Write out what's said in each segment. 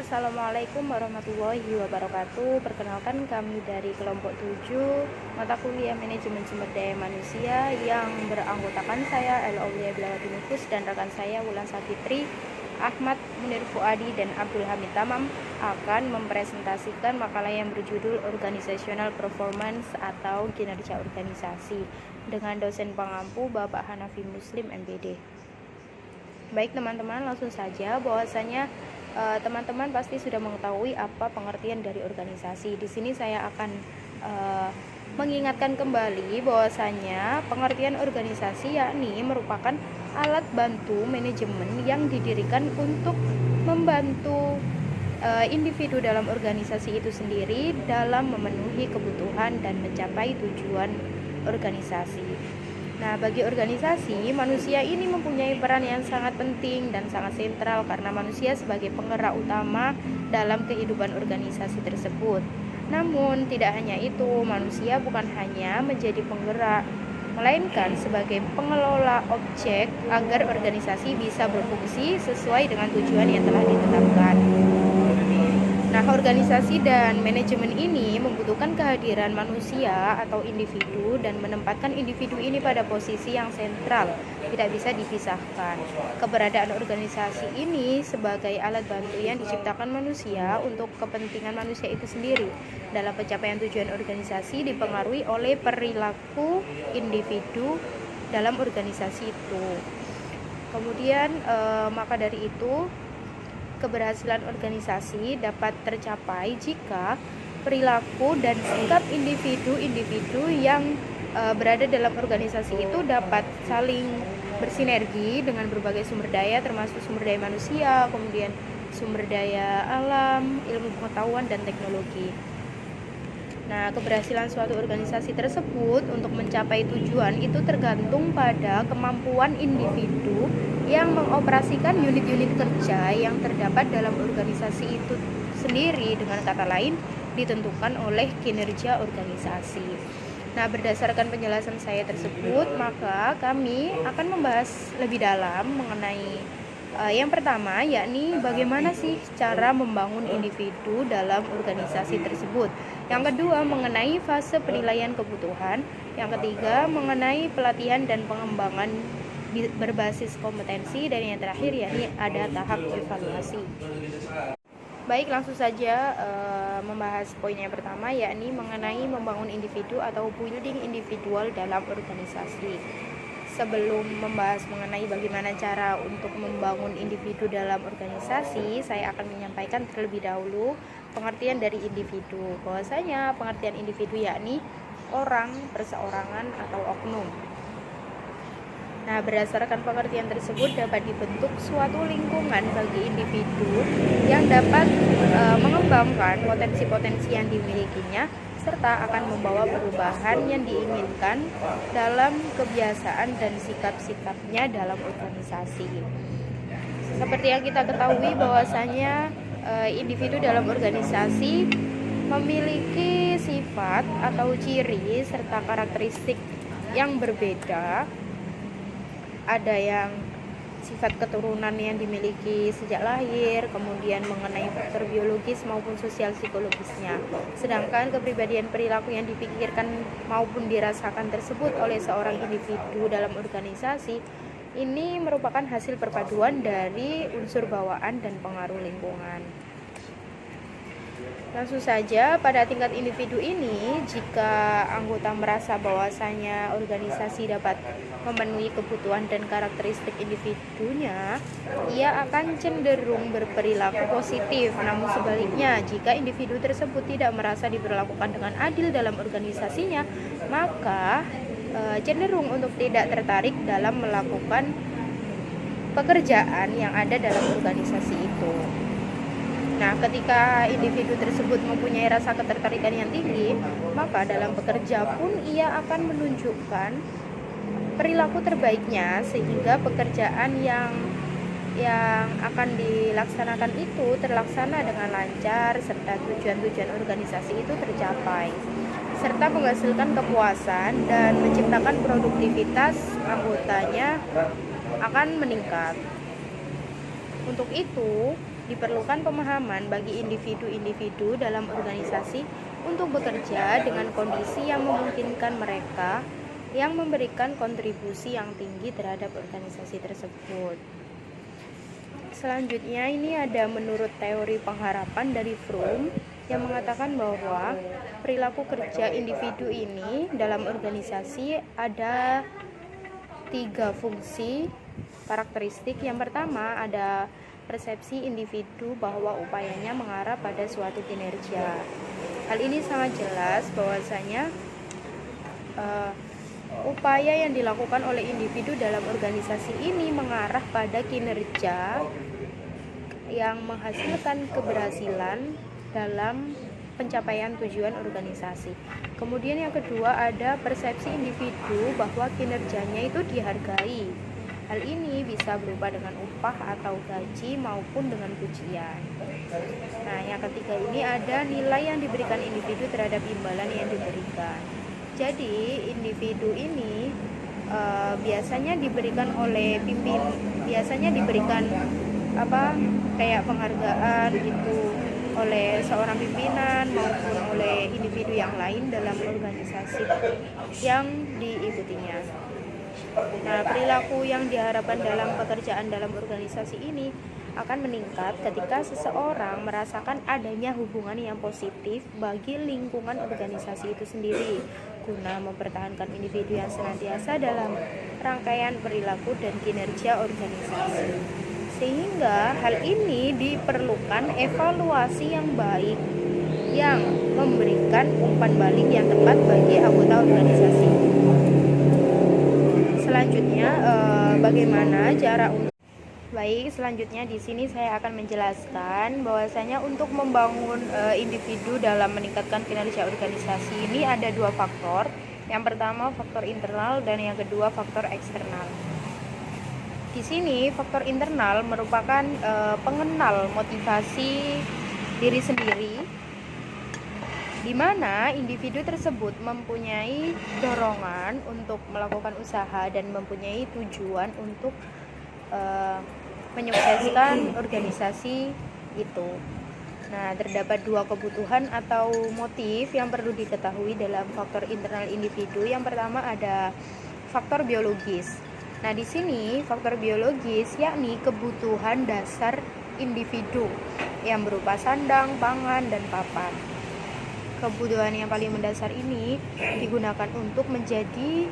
Assalamualaikum warahmatullahi wabarakatuh. Perkenalkan, kami dari kelompok 7 mata kuliah manajemen sumber daya manusia yang beranggotakan saya El Aulia Bilawati Nufus dan rekan saya Wulan Safitri, Ahmad Munir Fuadi dan Abdul Hamid Tamam akan mempresentasikan makalah yang berjudul Organizational Performance atau Kinerja Organisasi dengan dosen pengampu Bapak Hanafi Muslim MPD. Baik teman-teman, langsung saja. Bahwasanya teman-teman pasti sudah mengetahui apa pengertian dari organisasi. Di sini saya akan mengingatkan kembali bahwasanya pengertian organisasi yakni merupakan alat bantu manajemen yang didirikan untuk membantu individu dalam organisasi itu sendiri dalam memenuhi kebutuhan dan mencapai tujuan organisasi. Nah, bagi organisasi, manusia ini mempunyai peran yang sangat penting dan sangat sentral karena manusia sebagai penggerak utama dalam kehidupan organisasi tersebut. Namun, tidak hanya itu, manusia bukan hanya menjadi penggerak, melainkan sebagai pengelola objek agar organisasi bisa berfungsi sesuai dengan tujuan yang telah ditetapkan. Nah, organisasi dan manajemen ini membutuhkan kehadiran manusia atau individu dan menempatkan individu ini pada posisi yang sentral, tidak bisa dipisahkan. Keberadaan organisasi ini sebagai alat bantu yang diciptakan manusia untuk kepentingan manusia itu sendiri. Dalam pencapaian tujuan organisasi dipengaruhi oleh perilaku individu dalam organisasi itu. Kemudian maka dari itu keberhasilan organisasi dapat tercapai jika perilaku dan sikap individu-individu yang berada dalam organisasi itu dapat saling bersinergi dengan berbagai sumber daya, termasuk sumber daya manusia, kemudian sumber daya alam, ilmu pengetahuan, dan teknologi. Nah, keberhasilan suatu organisasi tersebut untuk mencapai tujuan itu tergantung pada kemampuan individu yang mengoperasikan unit-unit kerja yang terdapat dalam organisasi itu sendiri. Dengan kata lain, ditentukan oleh kinerja organisasi. Nah, berdasarkan penjelasan saya tersebut, maka kami akan membahas lebih dalam mengenai yang pertama, yakni bagaimana sih cara membangun individu dalam organisasi tersebut. Yang kedua, mengenai fase penilaian kebutuhan. Yang ketiga, mengenai pelatihan dan pengembangan berbasis kompetensi. Dan yang terakhir, yakni ada tahap evaluasi. Baik, langsung saja membahas poin yang pertama, yakni mengenai membangun individu atau building individual dalam organisasi. Sebelum membahas mengenai bagaimana cara untuk membangun individu dalam organisasi, saya akan menyampaikan terlebih dahulu pengertian dari individu. Bahwasanya pengertian individu yakni orang, perseorangan, atau oknum. Nah, berdasarkan pengertian tersebut dapat dibentuk suatu lingkungan bagi individu yang dapat mengembangkan potensi-potensi yang dimilikinya serta akan membawa perubahan yang diinginkan dalam kebiasaan dan sikap-sikapnya dalam organisasi. Seperti yang kita ketahui bahwasanya individu dalam organisasi memiliki sifat atau ciri serta karakteristik yang berbeda. Ada yang sifat keturunan yang dimiliki sejak lahir, kemudian mengenai faktor biologis maupun sosial psikologisnya. Sedangkan kepribadian perilaku yang dipikirkan maupun dirasakan tersebut oleh seorang individu dalam organisasi ini merupakan hasil perpaduan dari unsur bawaan dan pengaruh lingkungan. Langsung saja, pada tingkat individu ini, jika anggota merasa bahwasanya organisasi dapat memenuhi kebutuhan dan karakteristik individunya, ia akan cenderung berperilaku positif. Namun sebaliknya, jika individu tersebut tidak merasa diperlakukan dengan adil dalam organisasinya, maka cenderung untuk tidak tertarik dalam melakukan pekerjaan yang ada dalam organisasi itu. Nah, ketika individu tersebut mempunyai rasa ketertarikan yang tinggi, maka dalam bekerja pun ia akan menunjukkan perilaku terbaiknya sehingga pekerjaan yang akan dilaksanakan itu terlaksana dengan lancar serta tujuan-tujuan organisasi itu tercapai, serta menghasilkan kepuasan dan menciptakan produktivitas anggotanya akan meningkat. Untuk itu, Diperlukan pemahaman bagi individu-individu dalam organisasi untuk bekerja dengan kondisi yang memungkinkan mereka yang memberikan kontribusi yang tinggi terhadap organisasi tersebut. Selanjutnya ini ada menurut teori pengharapan dari Fromm yang mengatakan bahwa perilaku kerja individu ini dalam organisasi ada 3 fungsi karakteristik. Yang pertama ada persepsi individu bahwa upayanya mengarah pada suatu kinerja. Hal ini sangat jelas bahwasanya upaya yang dilakukan oleh individu dalam organisasi ini mengarah pada kinerja yang menghasilkan keberhasilan dalam pencapaian tujuan organisasi. Kemudian yang kedua ada persepsi individu bahwa kinerjanya itu dihargai. Hal ini bisa berupa dengan upah atau gaji maupun dengan pujian. Nah, yang ketiga ini ada nilai yang diberikan individu terhadap imbalan yang diberikan. Jadi individu ini biasanya diberikan kayak penghargaan gitu oleh seorang pimpinan maupun oleh individu yang lain dalam organisasi yang diikutinya. Nah, perilaku yang diharapkan dalam pekerjaan dalam organisasi ini akan meningkat ketika seseorang merasakan adanya hubungan yang positif bagi lingkungan organisasi itu sendiri, guna mempertahankan individu yang senantiasa dalam rangkaian perilaku dan kinerja organisasi. Sehingga hal ini diperlukan evaluasi yang baik yang memberikan umpan balik yang tepat bagi anggota organisasi. Selanjutnya bagaimana cara untuk selanjutnya di sini saya akan menjelaskan bahwasanya untuk membangun individu dalam meningkatkan kinerja organisasi ini ada 2 faktor. Yang pertama faktor internal dan yang kedua faktor eksternal. Di sini faktor internal merupakan pengenal motivasi diri sendiri, di mana individu tersebut mempunyai dorongan untuk melakukan usaha dan mempunyai tujuan untuk menyukseskan organisasi itu. Nah, terdapat 2 kebutuhan atau motif yang perlu diketahui dalam faktor internal individu. Yang pertama ada faktor biologis. Nah, di sini faktor biologis yakni kebutuhan dasar individu yang berupa sandang, pangan, dan papan. Kebutuhan yang paling mendasar ini digunakan untuk menjadi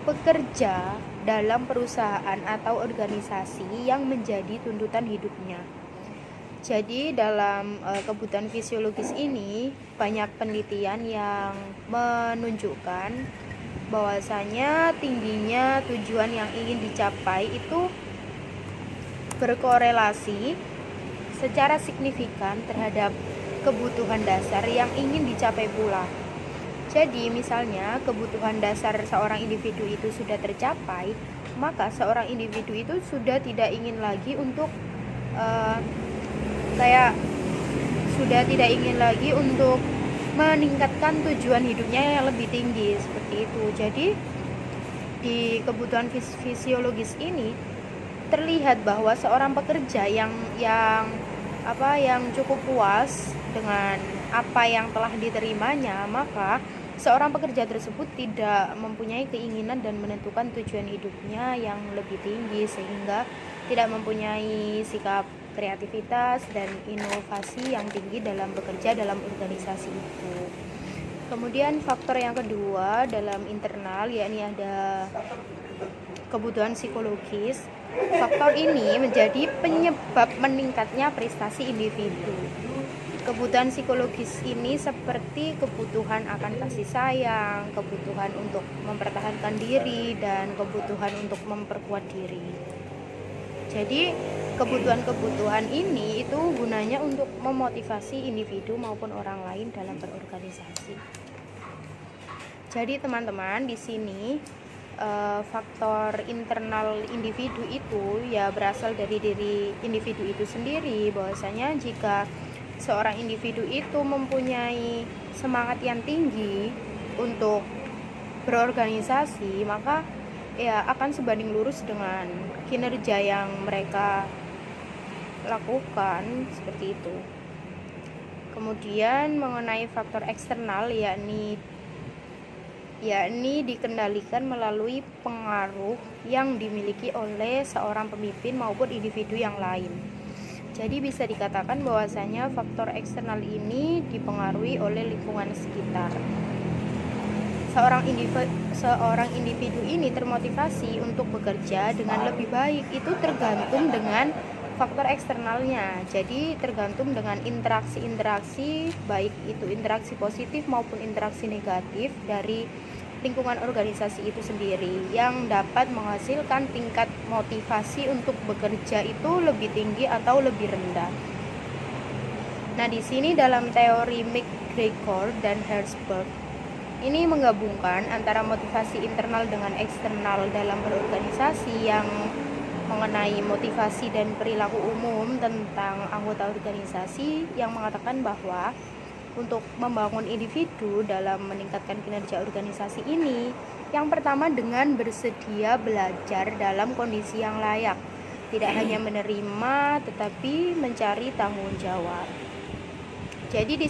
pekerja dalam perusahaan atau organisasi yang menjadi tuntutan hidupnya. Jadi dalam kebutuhan fisiologis ini banyak penelitian yang menunjukkan bahwasanya tingginya tujuan yang ingin dicapai itu berkorelasi secara signifikan terhadap kebutuhan dasar yang ingin dicapai pula. Jadi misalnya kebutuhan dasar seorang individu itu sudah tercapai, maka seorang individu itu sudah tidak ingin lagi untuk meningkatkan tujuan hidupnya yang lebih tinggi seperti itu. Jadi di kebutuhan fisiologis ini terlihat bahwa seorang pekerja yang cukup puas dengan apa yang telah diterimanya, maka seorang pekerja tersebut tidak mempunyai keinginan dan menentukan tujuan hidupnya yang lebih tinggi, sehingga tidak mempunyai sikap kreativitas dan inovasi yang tinggi dalam bekerja dalam organisasi itu. Kemudian faktor yang kedua dalam internal yakni ada kebutuhan psikologis. Faktor ini menjadi penyebab meningkatnya prestasi individu. Kebutuhan psikologis ini seperti kebutuhan akan kasih sayang, kebutuhan untuk mempertahankan diri, dan kebutuhan untuk memperkuat diri. Jadi kebutuhan-kebutuhan ini itu gunanya untuk memotivasi individu maupun orang lain dalam berorganisasi. Jadi teman-teman, di sini faktor internal individu itu ya berasal dari diri individu itu sendiri. Bahwasanya jika seorang individu itu mempunyai semangat yang tinggi untuk berorganisasi, maka ya akan sebanding lurus dengan kinerja yang mereka lakukan seperti itu. Kemudian mengenai faktor eksternal yakni dikendalikan melalui pengaruh yang dimiliki oleh seorang pemimpin maupun individu yang lain. Jadi bisa dikatakan bahwasanya faktor eksternal ini dipengaruhi oleh lingkungan sekitar. Seorang individu ini termotivasi untuk bekerja dengan lebih baik itu tergantung dengan faktor eksternalnya. Jadi tergantung dengan interaksi-interaksi, baik itu interaksi positif maupun interaksi negatif dari lingkungan organisasi itu sendiri yang dapat menghasilkan tingkat motivasi untuk bekerja itu lebih tinggi atau lebih rendah. Nah, di sini dalam teori McGregor dan Herzberg ini menggabungkan antara motivasi internal dengan eksternal dalam berorganisasi yang mengenai motivasi dan perilaku umum tentang anggota organisasi yang mengatakan bahwa untuk membangun individu dalam meningkatkan kinerja organisasi ini, yang pertama dengan bersedia belajar dalam kondisi yang layak, tidak hanya menerima tetapi mencari tanggung jawab. Jadi di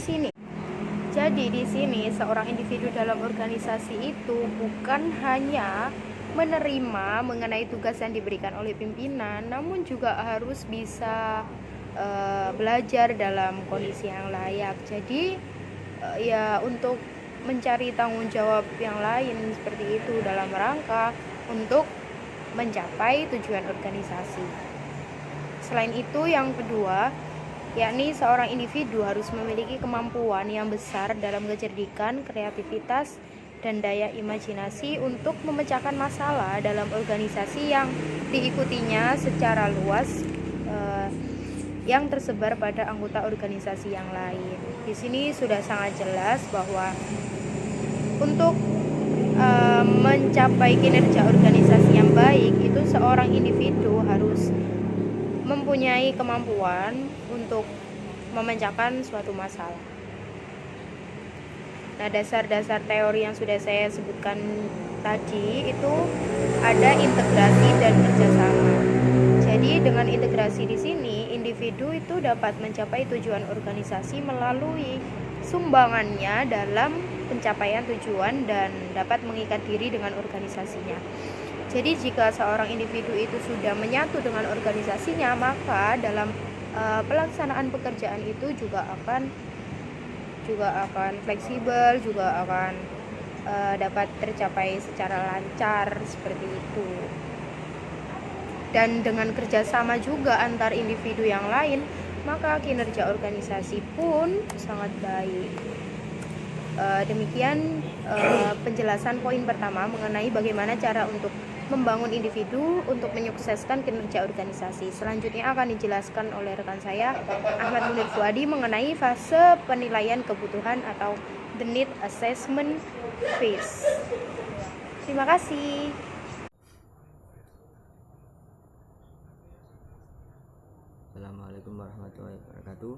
sini seorang individu dalam organisasi itu bukan hanya menerima mengenai tugas yang diberikan oleh pimpinan, namun juga harus bisa belajar dalam kondisi yang layak. Jadi ya untuk mencari tanggung jawab yang lain seperti itu dalam rangka untuk mencapai tujuan organisasi. Selain itu, yang kedua yakni seorang individu harus memiliki kemampuan yang besar dalam kecerdikan, kreativitas, dan daya imajinasi untuk memecahkan masalah dalam organisasi yang diikutinya secara luas yang tersebar pada anggota organisasi yang lain. Di sini sudah sangat jelas bahwa untuk mencapai kinerja organisasi yang baik itu seorang individu harus mempunyai kemampuan untuk memecahkan suatu masalah. Nah, dasar-dasar teori yang sudah saya sebutkan tadi itu ada integrasi dan kerjasama. Jadi dengan integrasi di sini, individu itu dapat mencapai tujuan organisasi melalui sumbangannya dalam pencapaian tujuan dan dapat mengikat diri dengan organisasinya. Jadi jika seorang individu itu sudah menyatu dengan organisasinya, maka dalam pelaksanaan pekerjaan itu juga akan fleksibel, juga akan dapat tercapai secara lancar seperti itu. Dan dengan kerjasama juga antar individu yang lain, maka kinerja organisasi pun sangat baik. Demikian penjelasan poin pertama mengenai bagaimana cara untuk membangun individu untuk menyukseskan kinerja organisasi. Selanjutnya akan dijelaskan oleh rekan saya Ahmad Munir Fuadi mengenai fase penilaian kebutuhan atau the need assessment phase. Terima kasih. Assalamualaikum warahmatullahi wabarakatuh.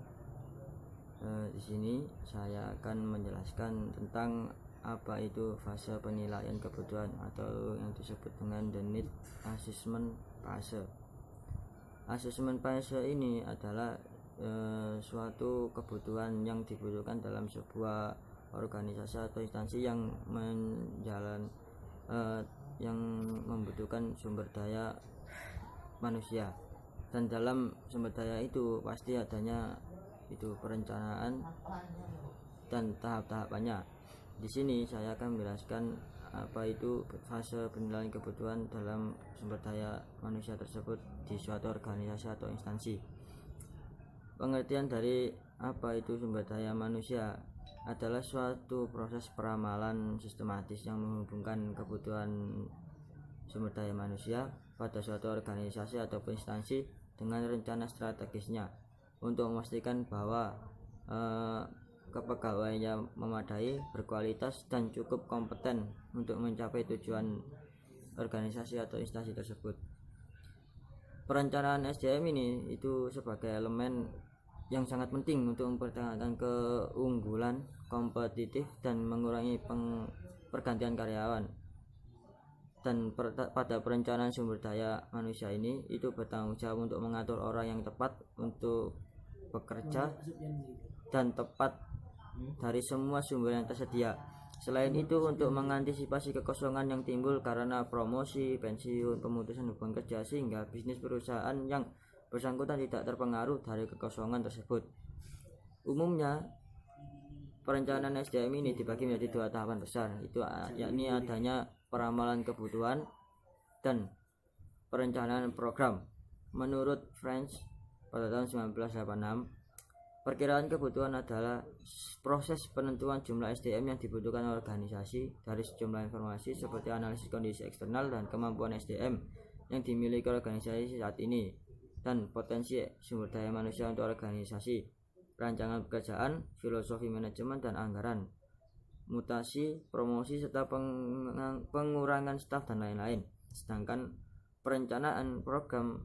Di sini saya akan menjelaskan tentang apa itu fase penilaian kebutuhan atau yang disebut dengan the need assessment phase. Assessment phase ini adalah suatu kebutuhan yang dibutuhkan dalam sebuah organisasi atau instansi yang yang membutuhkan sumber daya manusia. Dan dalam sumber daya itu pasti adanya itu perencanaan dan tahap-tahapannya. Di sini saya akan menjelaskan apa itu fase penilaian kebutuhan dalam sumber daya manusia tersebut di suatu organisasi atau instansi. Pengertian dari apa itu sumber daya manusia adalah suatu proses peramalan sistematis yang menghubungkan kebutuhan sumber daya manusia pada suatu organisasi atau instansi dengan rencana strategisnya untuk memastikan bahwa kepegawaiannya memadai, berkualitas, dan cukup kompeten untuk mencapai tujuan organisasi atau instansi tersebut. Perencanaan SDM ini itu sebagai elemen yang sangat penting untuk mempertahankan keunggulan, kompetitif, dan mengurangi pergantian karyawan. pada perencanaan sumber daya manusia ini itu bertanggung jawab untuk mengatur orang yang tepat untuk bekerja dan tepat dari semua sumber yang tersedia. Selain itu, untuk mengantisipasi kekosongan yang timbul karena promosi, pensiun, pemutusan hubungan kerja, sehingga bisnis perusahaan yang bersangkutan tidak terpengaruh dari kekosongan tersebut. Umumnya, perencanaan SDM ini dibagi menjadi 2 tahapan besar, yakni adanya peramalan kebutuhan dan perencanaan program. Menurut French pada tahun 1986, perkiraan kebutuhan adalah proses penentuan jumlah SDM yang dibutuhkan organisasi dari sejumlah informasi seperti analisis kondisi eksternal dan kemampuan SDM yang dimiliki organisasi saat ini dan potensi sumber daya manusia untuk organisasi, rancangan pekerjaan, filosofi manajemen dan anggaran, mutasi, promosi serta pengurangan staf dan lain-lain. Sedangkan perencanaan program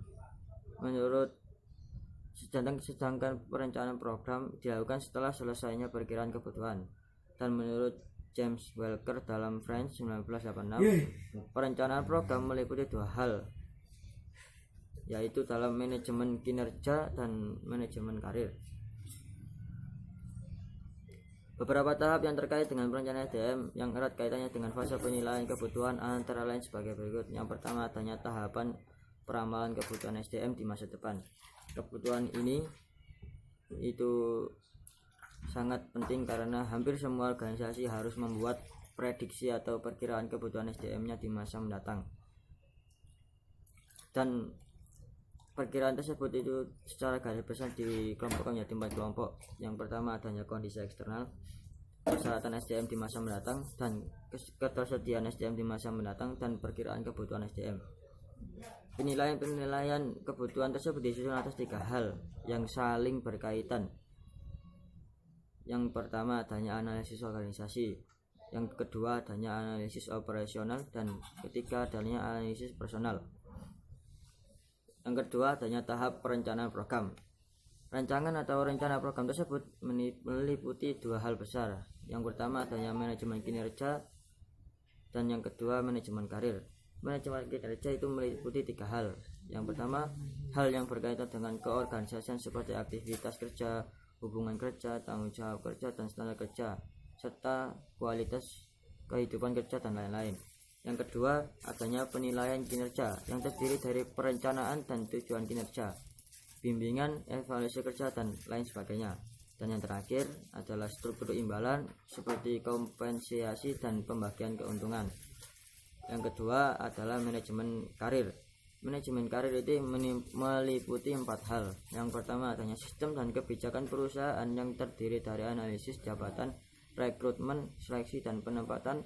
dilakukan setelah selesainya perkiraan kebutuhan. Dan menurut James Walker dalam French 1986, perencanaan program meliputi 2 hal, yaitu dalam manajemen kinerja dan manajemen karir. Beberapa tahap yang terkait dengan perencanaan SDM yang erat kaitannya dengan fase penilaian kebutuhan antara lain sebagai berikut. Yang pertama, adanya tahapan peramalan kebutuhan SDM di masa depan. Kebutuhan ini itu sangat penting karena hampir semua organisasi harus membuat prediksi atau perkiraan kebutuhan SDM-nya di masa mendatang. Dan perkiraan tersebut itu secara garis besar dikelompokkan menjadi 4 kelompok. Yang pertama, adanya kondisi eksternal, persyaratan SDM di masa mendatang, dan ketersediaan SDM di masa mendatang, dan perkiraan kebutuhan SDM. Penilaian kebutuhan tersebut disusun atas 3 hal yang saling berkaitan. Yang pertama, adanya analisis organisasi. Yang kedua, adanya analisis operasional, dan ketiga, adanya analisis personal. Yang kedua, adanya tahap perencanaan program. Rancangan atau rencana program tersebut meliputi 2 hal besar. Yang pertama, adanya manajemen kinerja, dan yang kedua, manajemen karir. Manajemen kinerja itu meliputi 3 hal. Yang pertama, hal yang berkaitan dengan keorganisasian seperti aktivitas kerja, hubungan kerja, tanggung jawab kerja, dan standar kerja, serta kualitas kehidupan kerja dan lain-lain. Yang kedua, adanya penilaian kinerja yang terdiri dari perencanaan dan tujuan kinerja, bimbingan, evaluasi kerja, dan lain sebagainya. Dan yang terakhir adalah struktur imbalan seperti kompensasi dan pembagian keuntungan. Yang kedua adalah manajemen karir. Manajemen karir itu meliputi 4 hal. Yang pertama, adanya sistem dan kebijakan perusahaan yang terdiri dari analisis jabatan, rekrutmen, seleksi dan penempatan,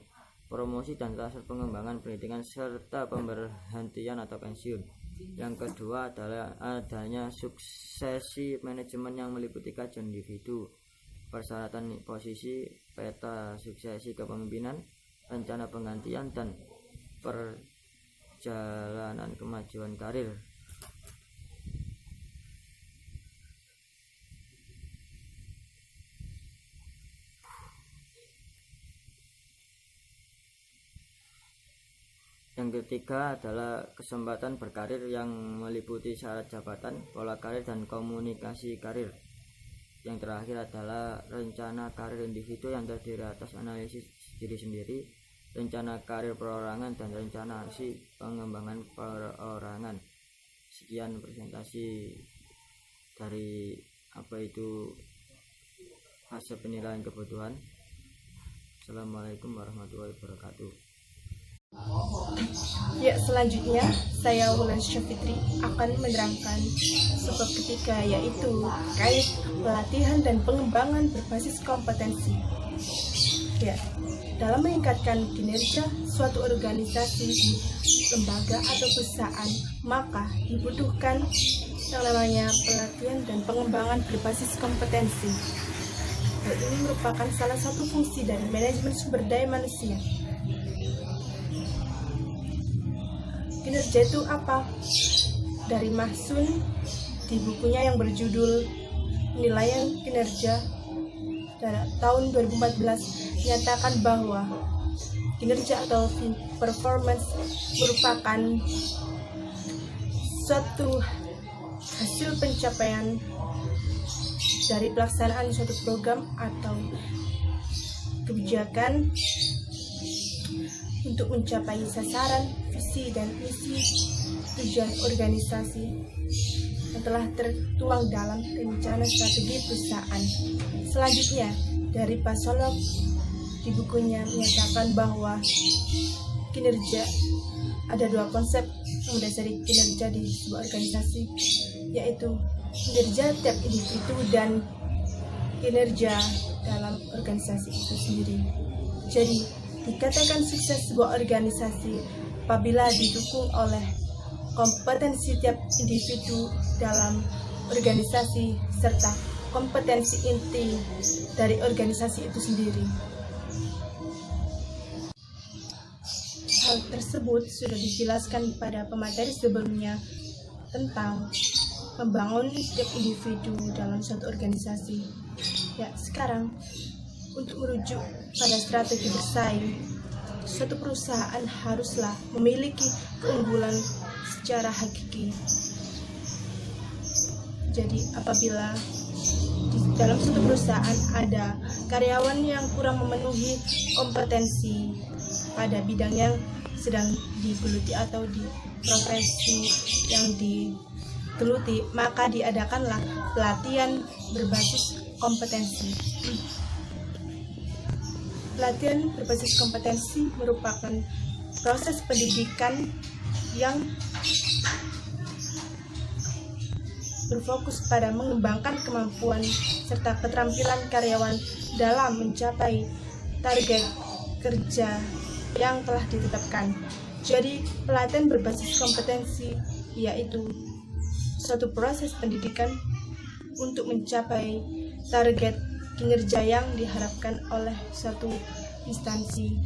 promosi dan transfer, pengembangan pendidikan, serta pemberhentian atau pensiun. Yang kedua adalah adanya suksesi manajemen yang meliputi kajian individu, persyaratan posisi, peta suksesi kepemimpinan, rencana penggantian, dan perjalanan kemajuan karir. Yang ketiga adalah kesempatan berkarir yang meliputi syarat jabatan, pola karir, dan komunikasi karir. Yang terakhir adalah rencana karir individu yang terdiri atas analisis diri sendiri, rencana karir perorangan, dan rencana aksi pengembangan perorangan. Sekian presentasi dari fase penilaian kebutuhan. Assalamualaikum warahmatullahi wabarakatuh. Ya, selanjutnya saya Wulan Syafitri akan menerangkan sebab ketiga, yaitu terkait pelatihan dan pengembangan berbasis kompetensi. Ya, dalam meningkatkan kinerja suatu organisasi, lembaga atau perusahaan, maka dibutuhkan yang namanya pelatihan dan pengembangan berbasis kompetensi. Hal ini merupakan salah satu fungsi dari manajemen sumber daya manusia. Kinerja itu apa? Dari Mahsun di bukunya yang berjudul Penilaian Kinerja tahun 2014 menyatakan bahwa kinerja atau performance merupakan suatu hasil pencapaian dari pelaksanaan suatu program atau kebijakan untuk mencapai sasaran, visi, dan misi tujuan organisasi yang telah tertuang dalam rencana strategi perusahaan. Selanjutnya, dari Pasolok di bukunya menyatakan bahwa kinerja ada dua konsep yang mendasari kinerja di sebuah organisasi, yaitu kinerja tiap individu dan kinerja dalam organisasi itu sendiri. Jadi, dikatakan sukses sebuah organisasi apabila didukung oleh kompetensi tiap individu dalam organisasi serta kompetensi inti dari organisasi itu sendiri. Hal tersebut sudah dijelaskan pada pemateri sebelumnya tentang membangun tiap individu dalam suatu organisasi. Ya, sekarang untuk merujuk pada strategi bersaing, suatu perusahaan haruslah memiliki keunggulan secara hakiki. Jadi apabila di dalam suatu perusahaan ada karyawan yang kurang memenuhi kompetensi pada bidang yang sedang digeluti atau di profesi yang digeluti, maka diadakanlah pelatihan berbasis kompetensi. Pelatihan berbasis kompetensi merupakan proses pendidikan yang berfokus pada mengembangkan kemampuan serta keterampilan karyawan dalam mencapai target kerja yang telah ditetapkan. Jadi, pelatihan berbasis kompetensi yaitu suatu proses pendidikan untuk mencapai target kinerja yang diharapkan oleh suatu instansi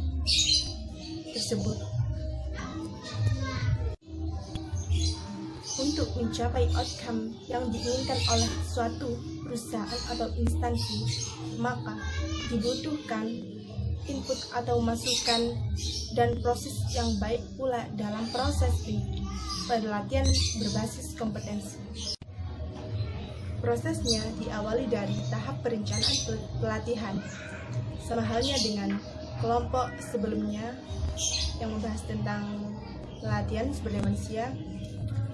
tersebut. Untuk mencapai outcome yang diinginkan oleh suatu perusahaan atau instansi, maka dibutuhkan input atau masukan dan proses yang baik pula dalam proses pelatihan berbasis kompetensi. Prosesnya diawali dari tahap perencanaan pelatihan, sama halnya dengan kelompok sebelumnya yang membahas tentang pelatihan sumber daya manusia.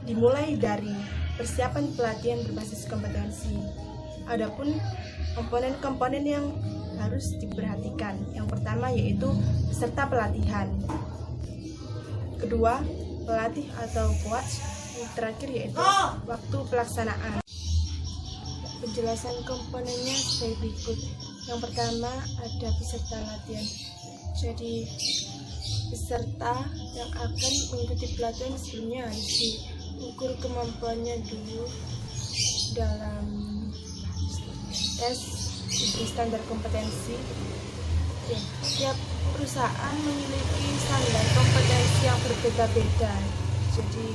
Dimulai dari persiapan pelatihan berbasis kompetensi. Adapun komponen-komponen yang harus diperhatikan. Yang pertama yaitu peserta pelatihan. Kedua, pelatih atau coach. Yang terakhir yaitu waktu pelaksanaan. Penjelasan komponennya sebagai berikut. Yang pertama ada peserta latihan. Jadi peserta yang akan mengikuti pelatihan sebelumnya harus diukur kemampuannya dulu dalam tes standar kompetensi. Ya, tiap perusahaan memiliki standar kompetensi yang berbeda-beda. Jadi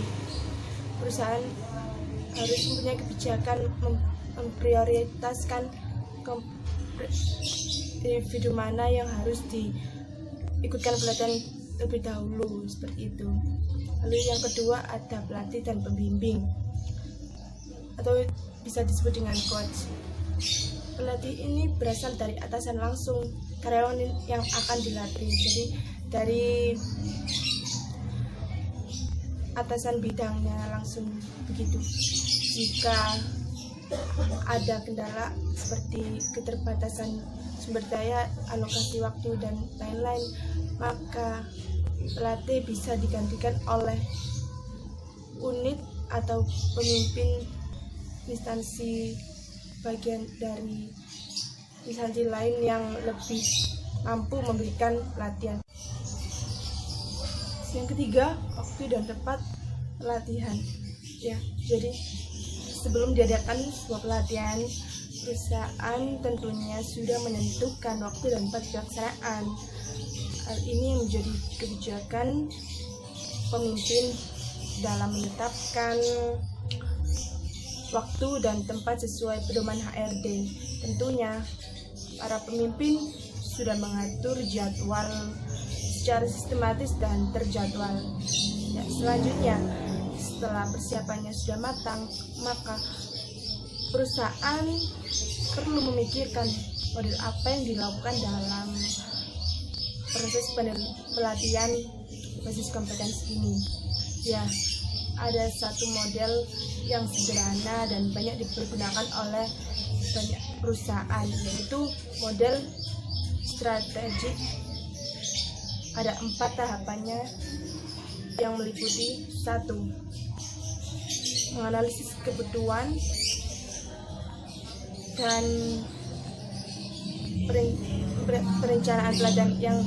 perusahaan harus mempunyai kebijakan memprioritaskan individu mana yang harus diikutkan pelatihan lebih dahulu, seperti itu. Lalu yang kedua ada pelatih dan pembimbing atau bisa disebut dengan coach. Pelatih ini berasal dari atasan langsung karyawan yang akan dilatih. Jadi dari atasan bidangnya langsung begitu. Jika ada kendala seperti keterbatasan sumber daya, alokasi waktu, dan lain-lain, maka pelatih bisa digantikan oleh unit atau pemimpin instansi bagian dari instansi lain yang lebih mampu memberikan pelatihan. Yang ketiga, waktu dan tempat pelatihan. Ya, jadi sebelum diadakan sebuah pelatihan, perusahaan tentunya sudah menentukan waktu dan tempat pelaksanaan. Hal ini menjadi kebijakan pemimpin dalam menetapkan waktu dan tempat sesuai pedoman HRD. Tentunya para pemimpin sudah mengatur jadwal secara sistematis dan terjadwal. Ya, selanjutnya, setelah persiapannya sudah matang, maka perusahaan perlu memikirkan model apa yang dilakukan dalam proses pelatihan basis kompetensi ini. Ya, ada satu model yang sederhana dan banyak dipergunakan oleh banyak perusahaan, yaitu model strategik. Ada 4 tahapannya yang meliputi: 1. Menganalisis kebutuhan dan perencanaan pelatihan, yang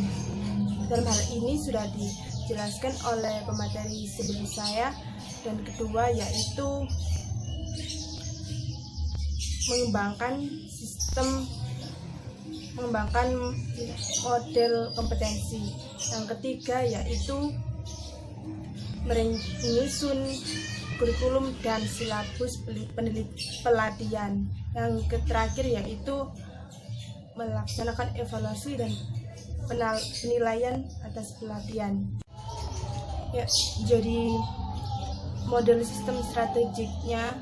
dalam hal ini sudah dijelaskan oleh pemateri sebelum saya. Dan kedua yaitu mengembangkan model kompetensi. Yang ketiga yaitu menyusun kurikulum dan silabus pelatihan. Yang terakhir yaitu melaksanakan evaluasi dan penilaian atas pelatihan. Ya, jadi model sistem strategiknya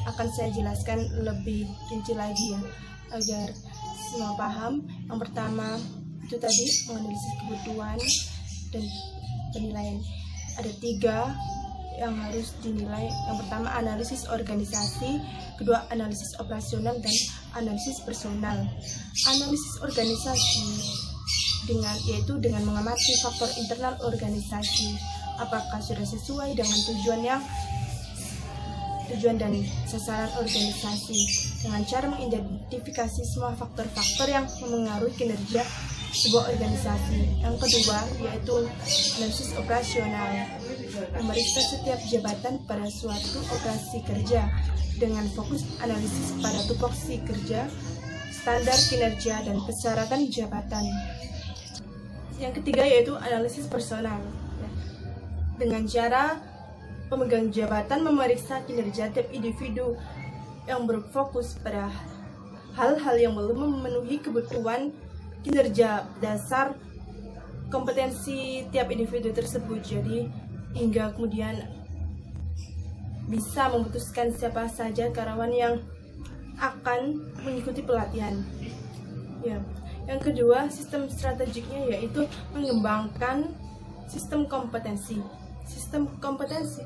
akan saya jelaskan lebih rinci lagi ya, agar semua paham. Yang pertama itu tadi menganalisis kebutuhan dan penilaian. Ada 3 yang harus dinilai. Yang pertama analisis organisasi, kedua analisis operasional, dan analisis personal. Analisis organisasi yaitu dengan mengamati faktor internal organisasi, apakah sudah sesuai dengan tujuan dan sasaran organisasi, dengan cara mengidentifikasi semua faktor-faktor yang memengaruhi kinerja sebuah organisasi. Yang kedua yaitu analisis operasional, memeriksa setiap jabatan pada suatu operasi kerja dengan fokus analisis pada tupoksi kerja, standar kinerja, dan persyaratan jabatan. Yang ketiga yaitu analisis personal, dengan cara pemegang jabatan memeriksa kinerja tiap individu yang berfokus pada hal-hal yang belum memenuhi kebutuhan kinerja dasar kompetensi tiap individu tersebut. Jadi hingga kemudian bisa memutuskan siapa saja karyawan yang akan mengikuti pelatihan. Ya. Yang kedua, sistem strategiknya yaitu mengembangkan sistem kompetensi. Sistem kompetensi.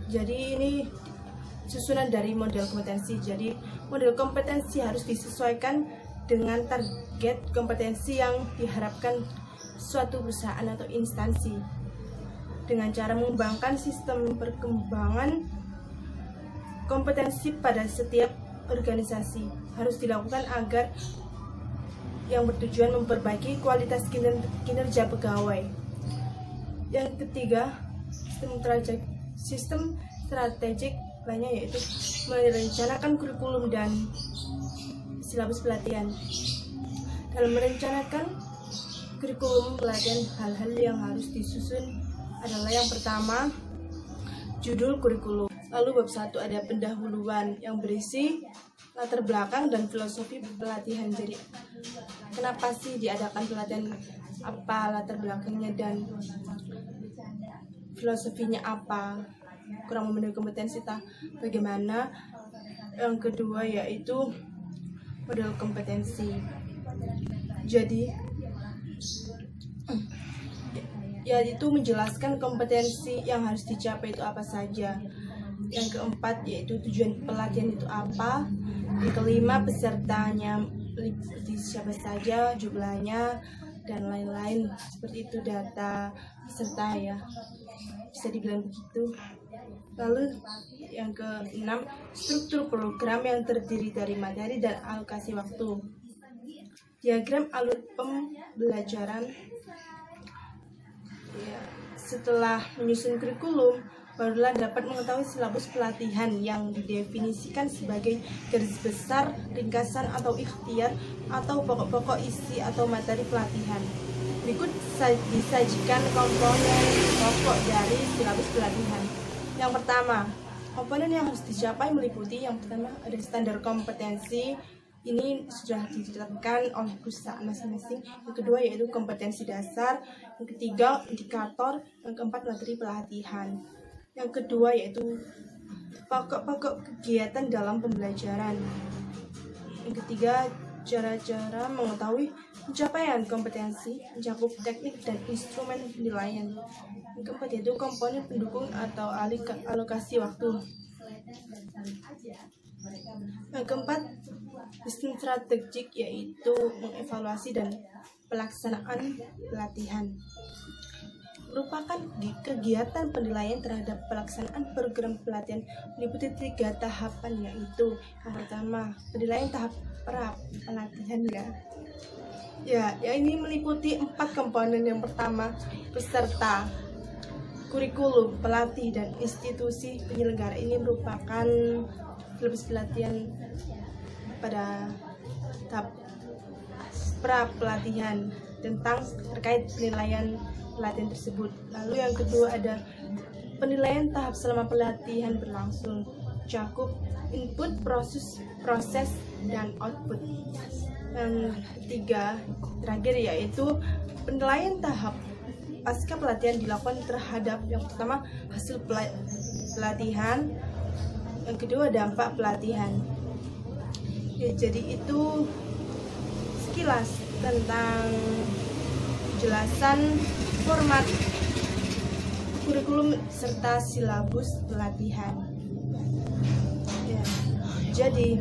Jadi ini susunan dari model kompetensi. Jadi model kompetensi harus disesuaikan dengan target kompetensi yang diharapkan suatu perusahaan atau instansi. Dengan cara mengembangkan sistem perkembangan kompetensi pada setiap organisasi harus dilakukan agar yang bertujuan memperbaiki kualitas kinerja pegawai. Yang ketiga, sistem strategik lainnya yaitu merencanakan kurikulum dan silabus pelatihan. Dalam merencanakan kurikulum pelatihan, hal-hal yang harus disusun adalah yang pertama, judul kurikulum. Lalu bab 1 ada pendahuluan yang berisi latar belakang dan filosofi pelatihan. Jadi kenapa sih diadakan pelatihan, apa latar belakangnya dan filosofinya apa, kurang memenuhi kompetensi bagaimana. Yang kedua yaitu model kompetensi. Jadi yaitu menjelaskan kompetensi yang harus dicapai itu apa saja. Yang keempat yaitu tujuan pelatihan itu apa. Yang kelima pesertanya meliputi siapa saja, jumlahnya, dan lain-lain seperti itu, data peserta ya, bisa dibilang begitu. Lalu yang keenam, struktur program yang terdiri dari materi dan alokasi waktu. Diagram alur pembelajaran. Ya, setelah menyusun kurikulum, barulah dapat mengetahui silabus pelatihan yang didefinisikan sebagai garis besar, ringkasan atau ikhtiar atau pokok-pokok isi atau materi pelatihan. Berikut disajikan komponen pokok dari silabus pelatihan. Yang pertama, komponen yang harus dicapai meliputi yang pertama ada standar kompetensi, Ini sudah ditetapkan oleh perusahaan masing-masing. Yang kedua yaitu kompetensi dasar. Yang ketiga indikator. Yang keempat materi pelatihan. Yang kedua yaitu pokok-pokok kegiatan dalam pembelajaran. Yang ketiga cara-cara mengetahui pencapaian kompetensi, mencakup teknik dan instrumen penilaian. Yang keempat yaitu komponen pendukung atau alokasi waktu. Yang keempat, sistem strategik yaitu mengevaluasi dan pelaksanaan pelatihan. Merupakan kegiatan penilaian terhadap pelaksanaan program pelatihan meliputi 3 tahapan, yaitu yang pertama penilaian tahap pra pelatihan ya ini meliputi 4 komponen. Yang pertama peserta, kurikulum, pelatih, dan institusi penyelenggara. Ini merupakan lebih pelatihan pada tahap pra pelatihan tentang terkait penilaian pelatihan tersebut. Lalu yang kedua ada penilaian tahap selama pelatihan berlangsung, cakup input, proses dan output. Yang ketiga terakhir yaitu penilaian tahap pasca pelatihan dilakukan terhadap yang pertama hasil pelatihan, yang kedua dampak pelatihan. Ya, jadi itu sekilas tentang penjelasan format kurikulum serta silabus pelatihan. Ya, jadi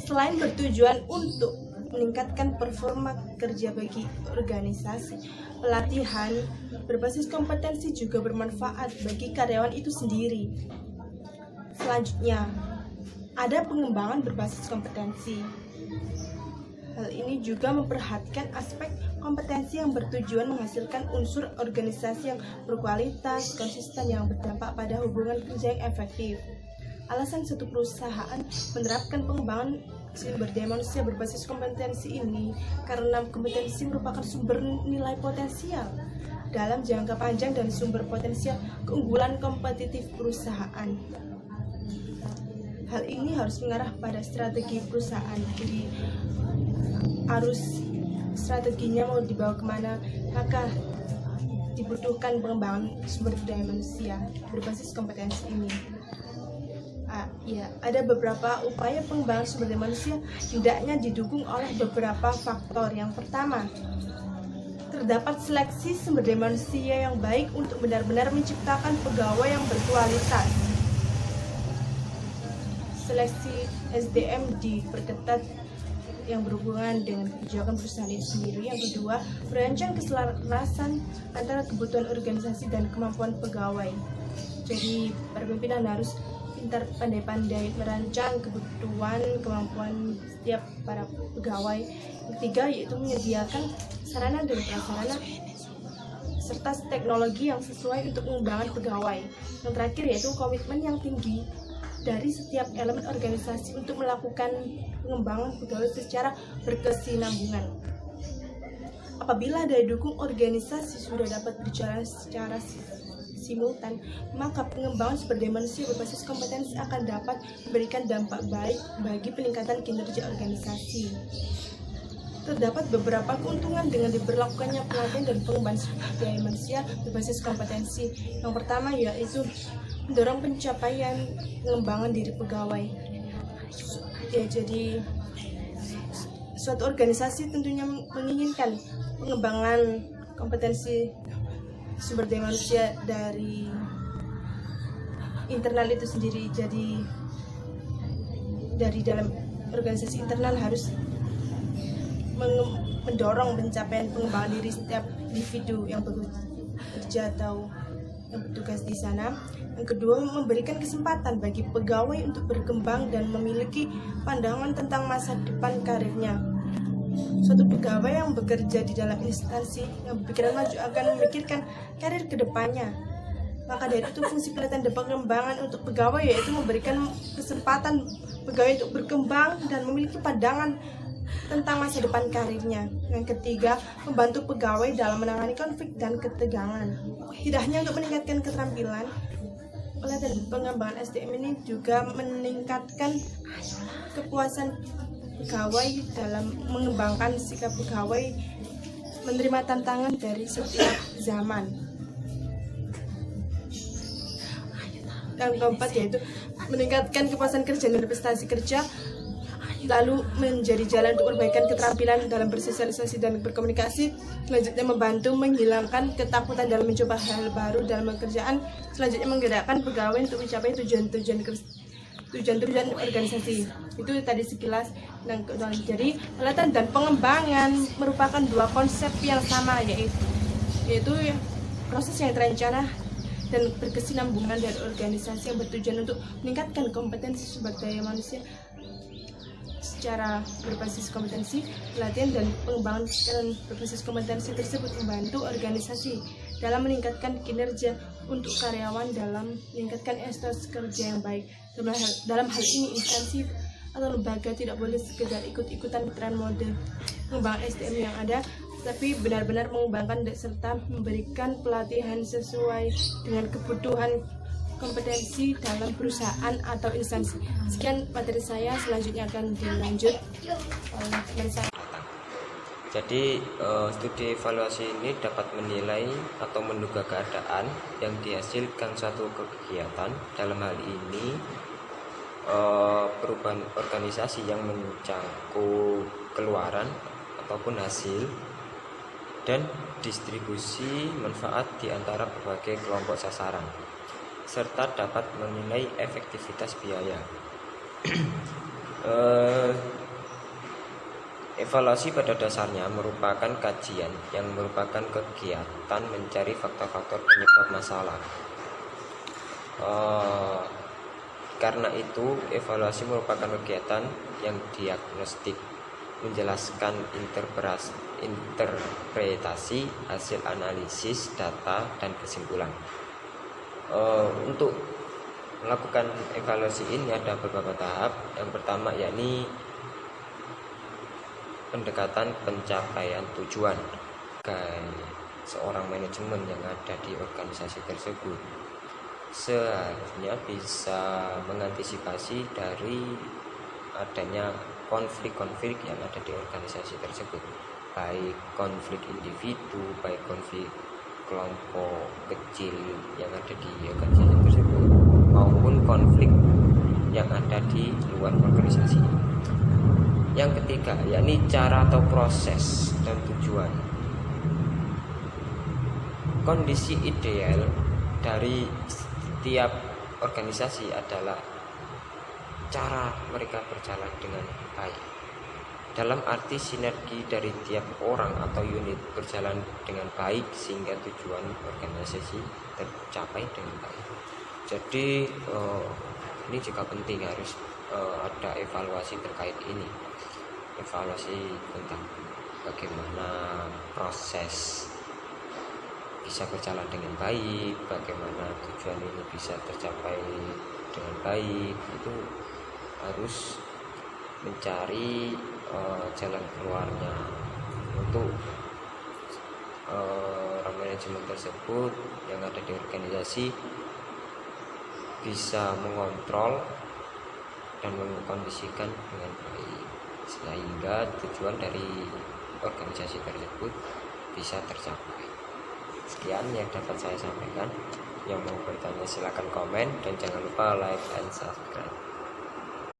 selain bertujuan untuk meningkatkan performa kerja bagi organisasi, pelatihan berbasis kompetensi juga bermanfaat bagi karyawan itu sendiri. Selanjutnya, ada pengembangan berbasis kompetensi. Hal ini juga memperhatikan aspek kompetensi yang bertujuan menghasilkan unsur organisasi yang berkualitas, konsisten, yang berdampak pada hubungan kerja yang efektif. Alasan suatu perusahaan menerapkan pengembangan sumber daya manusia berbasis kompetensi ini karena kompetensi merupakan sumber nilai potensial dalam jangka panjang dan sumber potensial keunggulan kompetitif perusahaan. Hal ini harus mengarah pada strategi perusahaan. Jadi harus strateginya mau dibawa kemana, maka dibutuhkan pengembangan sumber daya manusia berbasis kompetensi ini. Ya, ada beberapa upaya pengembangan sumber daya manusia hendaknya didukung oleh beberapa faktor. Yang pertama, terdapat seleksi sumber daya manusia yang baik untuk benar-benar menciptakan pegawai yang berkualitas. Seleksi SDM diperketat yang berhubungan dengan kebijakan perusahaan itu sendiri. Yang kedua, merancang keselarasan antara kebutuhan organisasi dan kemampuan pegawai. Jadi, para pimpinan harus pintar pandai-pandai merancang kebutuhan, kemampuan setiap para pegawai. Yang ketiga, yaitu menyediakan sarana dan prasarana serta teknologi yang sesuai untuk pengembangan pegawai. Yang terakhir, yaitu komitmen yang tinggi dari setiap elemen organisasi untuk melakukan pengembangan pegawai secara berkesinambungan. Apabila daya dukung organisasi sudah dapat berjalan secara simultan, maka pengembangan sumber daya manusia berbasis kompetensi akan dapat memberikan dampak baik bagi peningkatan kinerja organisasi. Terdapat beberapa keuntungan dengan diberlakukannya pelatihan dan pengembangan sumber daya manusia berbasis kompetensi. Yang pertama yaitu mendorong pencapaian pengembangan diri pegawai. Ya, jadi suatu organisasi tentunya menginginkan pengembangan kompetensi sumber daya manusia dari internal itu sendiri. Jadi dari dalam organisasi internal harus mendorong pencapaian pengembangan diri setiap individu yang bekerja atau yang bertugas di sana. Yang kedua, memberikan kesempatan bagi pegawai untuk berkembang dan memiliki pandangan tentang masa depan karirnya. Suatu pegawai yang bekerja di dalam instansi yang berpikiran maju akan memikirkan karir kedepannya. Maka dari itu fungsi pelatihan dan pengembangan untuk pegawai yaitu memberikan kesempatan pegawai untuk berkembang dan memiliki pandangan tentang masa depan karirnya. Yang ketiga, membantu pegawai dalam menangani konflik dan ketegangan. Tidak hanya untuk meningkatkan keterampilan, pelatihan dan pengembangan SDM ini juga meningkatkan kepuasan pegawai dalam mengembangkan sikap pegawai menerima tantangan dari setiap zaman. Yang keempat yaitu meningkatkan kepuasan kerja dan prestasi kerja, lalu menjadi jalan untuk perbaikan keterampilan dalam bersosialisasi dan berkomunikasi. Selanjutnya membantu menghilangkan ketakutan dalam mencoba hal baru dalam pekerjaan. Selanjutnya menggerakkan pegawai untuk mencapai tujuan-tujuan organisasi. Itu tadi sekilas. Jadi pelatihan dan pengembangan merupakan dua konsep yang sama, yaitu proses yang terencana dan berkesinambungan dari organisasi yang bertujuan untuk meningkatkan kompetensi sumber daya manusia secara berbasis kompetensi. Pelatihan dan pengembangan dan berbasis kompetensi tersebut membantu organisasi dalam meningkatkan kinerja untuk karyawan dalam meningkatkan etos kerja yang baik. Dalam hal ini instansi atau lembaga tidak boleh sekedar ikut-ikutan tren mode pengembangan SDM yang ada, tapi benar-benar mengembangkan serta memberikan pelatihan sesuai dengan kebutuhan kompetensi dalam perusahaan atau instansi. Sekian materi saya, selanjutnya akan dilanjut oleh teman saya. Jadi studi evaluasi ini dapat menilai atau menduga keadaan yang dihasilkan suatu kegiatan, dalam hal ini perubahan organisasi yang mencakup keluaran ataupun hasil dan distribusi manfaat di antara berbagai kelompok sasaran, serta dapat menilai efektivitas biaya. Evaluasi pada dasarnya merupakan kajian yang merupakan kegiatan mencari faktor-faktor penyebab masalah. Karena itu, evaluasi merupakan kegiatan yang diagnostik, menjelaskan interpretasi hasil analisis data dan kesimpulan. Untuk melakukan evaluasi ini ada beberapa tahap. Yang pertama yakni pendekatan pencapaian tujuan bagi seorang manajemen yang ada di organisasi tersebut. Seharusnya bisa mengantisipasi dari adanya konflik-konflik yang ada di organisasi tersebut, baik konflik individu, baik konflik kelompok kecil yang ada di organisasi tersebut, maupun konflik yang ada di luar organisasi. Yang ketiga yakni cara atau proses dan tujuan. Kondisi ideal dari setiap organisasi adalah cara mereka berjalan dengan baik, dalam arti sinergi dari tiap orang atau unit berjalan dengan baik sehingga tujuan organisasi tercapai dengan baik. Jadi ini juga penting, harus ada evaluasi terkait ini, evaluasi tentang bagaimana proses bisa berjalan dengan baik, bagaimana tujuan ini bisa tercapai dengan baik. Itu harus mencari jalan keluarnya untuk orang manajemen tersebut yang ada di organisasi bisa mengontrol dan mengkondisikan dengan baik sehingga tujuan dari organisasi tersebut bisa tercapai. Sekian yang dapat saya sampaikan. Yang mau bertanya silakan komen dan jangan lupa like and subscribe.